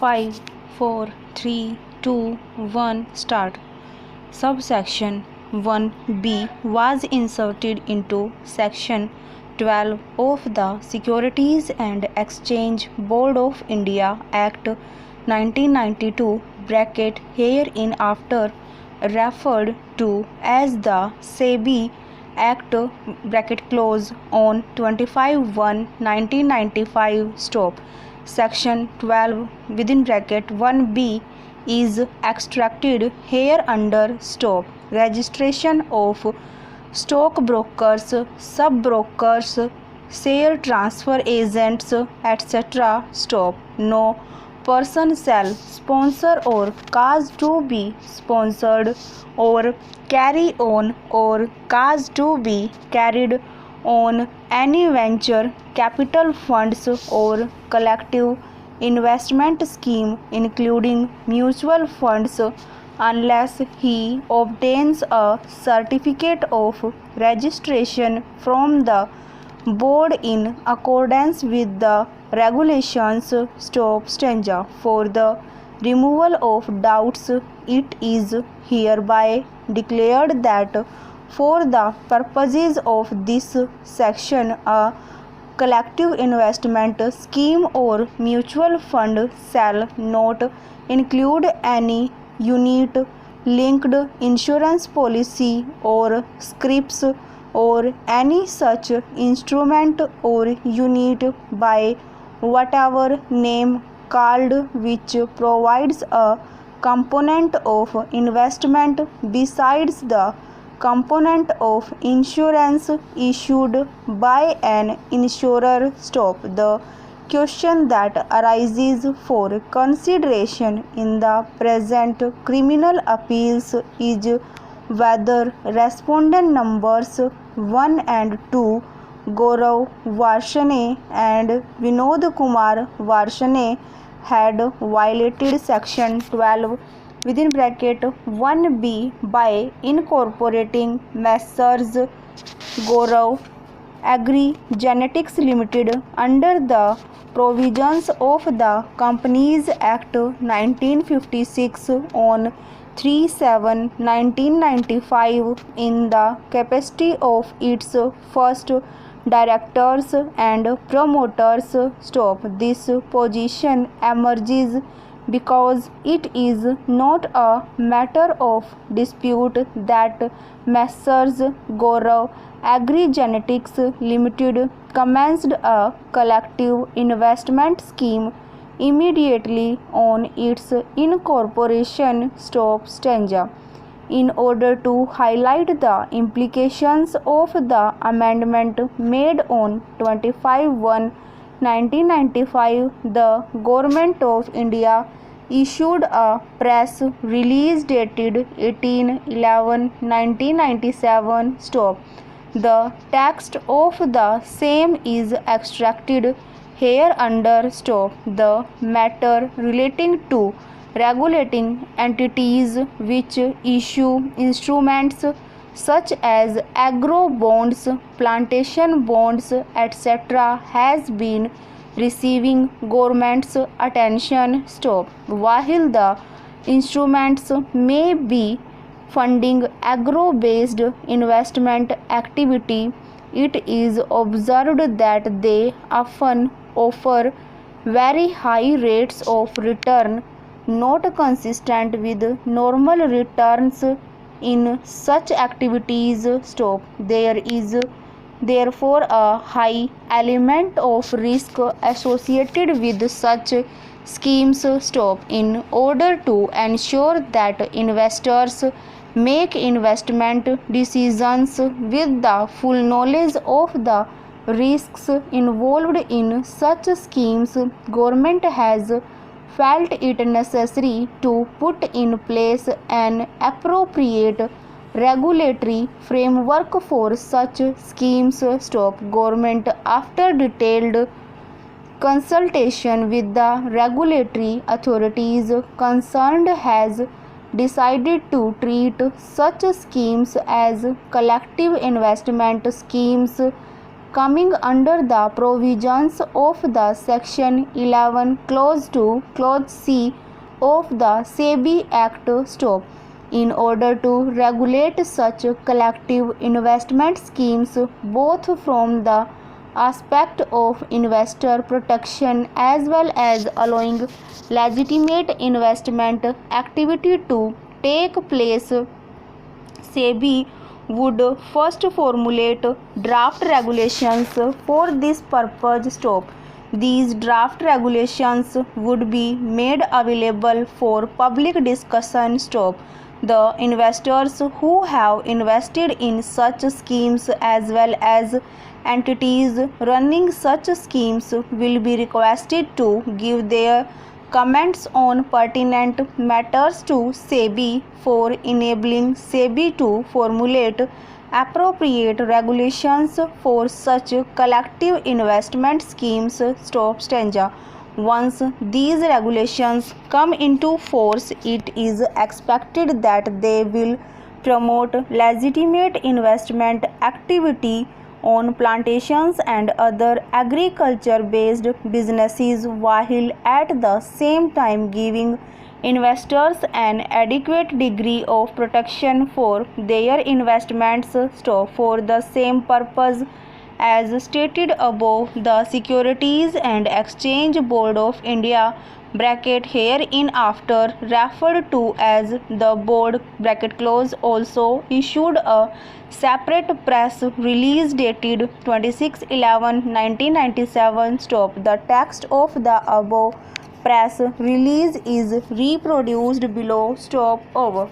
5, 4, 3, 2, 1, start. Subsection 1B was inserted into Section 12 of the Securities and Exchange Board of India Act 1992 hereinafter referred to as the SEBI Act on 25/1/1995 Section 12 1B is extracted hereunder registration of stockbrokers, sub-brokers, share transfer agents, etc. No person shall sponsor or cause to be sponsored or carry on or cause to be carried on any venture capital funds or collective investment scheme including mutual funds unless he obtains a certificate of registration from the board in accordance with the regulations. Stanza. For the removal of doubts, it is hereby declared that for the purposes of this section, a collective investment scheme or mutual fund shall not include any unit linked insurance policy or scrips or any such instrument or unit by whatever name called which provides a component of investment besides the component of insurance issued by an insurer. The question that arises for consideration in the present criminal appeals is whether respondent numbers 1 and 2, Gaurav Varshane and Vinod Kumar Varshane, had violated Section 12 1B by incorporating Messrs. Gaurav Agri Genetics Limited under the provisions of the Companies Act 1956 on 3/7/1995 in the capacity of its first directors and promoters. This position emerges because it is not a matter of dispute that Messrs. Gaurav Agri Genetics Limited commenced a collective investment scheme immediately on its incorporation. Stanza. In order to highlight the implications of the amendment made on 25/1/1995, the Government of India issued a press release dated 18/11/1997. The text of the same is extracted hereunder. The matter relating to regulating entities which issue instruments such as agro bonds, plantation bonds, etc. has been receiving government's attention. While the instruments may be funding agro-based investment activity, it is observed that they often offer very high rates of return not consistent with normal returns in such activities. There is therefore a high element of risk associated with such schemes. In order to ensure that investors make investment decisions with the full knowledge of the risks involved in such schemes, government has felt it necessary to put in place an appropriate regulatory framework for such schemes. Government, after detailed consultation with the regulatory authorities concerned, has decided to treat such schemes as collective investment schemes coming under the provisions of the Section 11 Clause 2 Clause C of the SEBI Act stop. In order to regulate such collective investment schemes both from the aspect of investor protection as well as allowing legitimate investment activity to take place, SEBI would first formulate draft regulations for this purpose stop. These draft regulations would be made available for public discussion stop. The investors who have invested in such schemes as well as entities running such schemes will be requested to give their comments on pertinent matters to SEBI for enabling SEBI to formulate appropriate regulations for such collective investment schemes. Stop stanza. Once these regulations come into force, it is expected that they will promote legitimate investment activity on plantations and other agriculture-based businesses, while at the same time giving investors an adequate degree of protection for their investments. Stop. For the same purpose as stated above, the Securities and Exchange Board of India (hereinafter referred to as the board) also issued a separate press release dated 26/11/1997. Stop. The text of the above press release is reproduced below. Stop. Over.